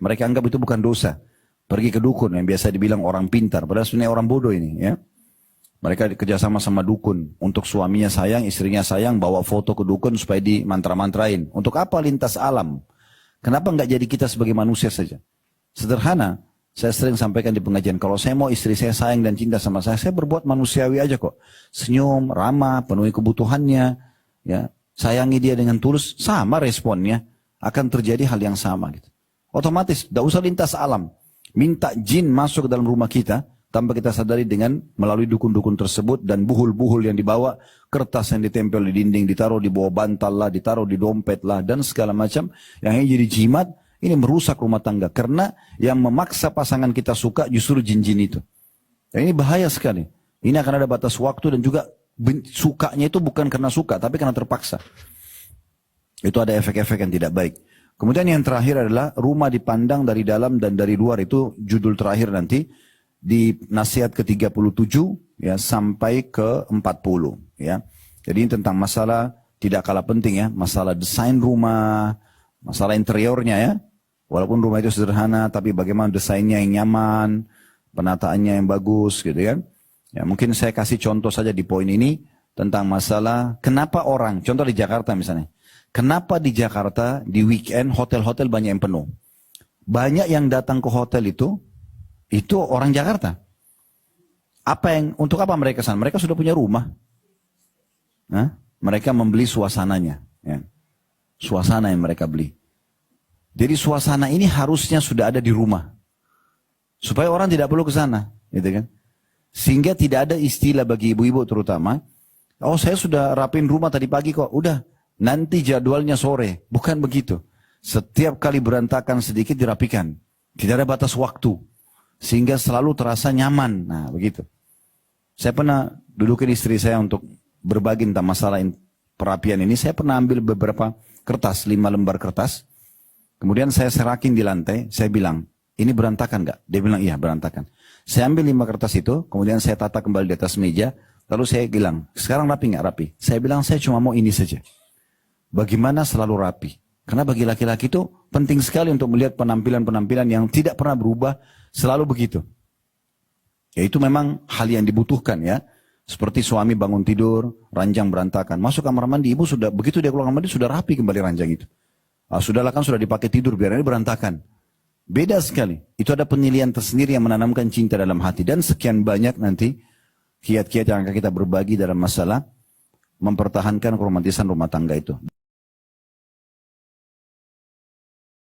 Mereka anggap itu bukan dosa. Pergi ke dukun yang biasa dibilang orang pintar. Padahal sebenarnya orang bodoh ini. Ya. Mereka kerjasama sama dukun. Untuk suaminya sayang, istrinya sayang, bawa foto ke dukun supaya dimantra-mantrain. Untuk apa lintas alam? Kenapa nggak jadi kita sebagai manusia saja? Sederhana. Saya sering sampaikan di pengajian, kalau saya mau istri saya sayang dan cinta sama saya berbuat manusiawi aja kok. Senyum, ramah, penuhi kebutuhannya, ya, sayangi dia dengan tulus, sama responnya, akan terjadi hal yang sama gitu. Otomatis, tidak usah lintas alam. Minta jin masuk ke dalam rumah kita, tanpa kita sadari dengan melalui dukun-dukun tersebut, dan buhul-buhul yang dibawa, kertas yang ditempel di dinding, ditaruh di bawah bantal lah, ditaruh di dompet lah, dan segala macam, yang ini jadi jimat. Ini merusak rumah tangga. Karena yang memaksa pasangan kita suka justru jin-jin itu. Dan ini bahaya sekali. Ini akan ada batas waktu dan juga sukanya itu bukan karena suka, tapi karena terpaksa. Itu ada efek-efek yang tidak baik. Kemudian yang terakhir adalah rumah dipandang dari dalam dan dari luar. Itu judul terakhir nanti. Di nasihat ke-37 ya, sampai ke-40. Ya. Jadi ini tentang masalah tidak kalah penting ya. Masalah desain rumah, masalah interiornya ya. Walaupun rumah itu sederhana, tapi bagaimana desainnya yang nyaman, penataannya yang bagus gitu kan. Ya, mungkin saya kasih contoh saja di poin ini tentang masalah kenapa orang, contoh di Jakarta misalnya. Kenapa di Jakarta di weekend hotel-hotel banyak yang penuh? Banyak yang datang ke hotel itu orang Jakarta. Untuk apa mereka sana? Mereka sudah punya rumah. Nah, mereka membeli suasananya. Ya. Suasana yang mereka beli. Jadi suasana ini harusnya sudah ada di rumah. Supaya orang tidak perlu ke sana, gitu kan? Sehingga tidak ada istilah bagi ibu-ibu terutama, oh saya sudah rapin rumah tadi pagi kok, udah nanti jadwalnya sore. Bukan begitu. Setiap kali berantakan sedikit dirapikan. Tidak ada batas waktu. Sehingga selalu terasa nyaman. Nah, begitu. Saya pernah dudukin istri saya untuk berbagi tentang masalah perapian ini. Saya pernah ambil beberapa kertas, 5 lembar kertas. Kemudian saya serakin di lantai, saya bilang, ini berantakan gak? Dia bilang, iya berantakan. Saya ambil 5 kertas itu, kemudian saya tata kembali di atas meja, lalu saya bilang, sekarang rapi gak? Rapi. Saya bilang, saya cuma mau ini saja. Bagaimana selalu rapi? Karena bagi laki-laki itu penting sekali untuk melihat penampilan-penampilan yang tidak pernah berubah, selalu begitu. Ya itu memang hal yang dibutuhkan ya. Seperti suami bangun tidur, ranjang berantakan. Masuk kamar mandi, ibu sudah, begitu dia keluar kamar mandi, sudah rapi kembali ranjang itu. Sudahlah kan sudah dipakai tidur, biar ini berantakan. Beda sekali. Itu ada penilaian tersendiri yang menanamkan cinta dalam hati. Dan sekian banyak nanti kiat-kiat yang akan kita berbagi dalam masalah mempertahankan keromantisan rumah tangga itu.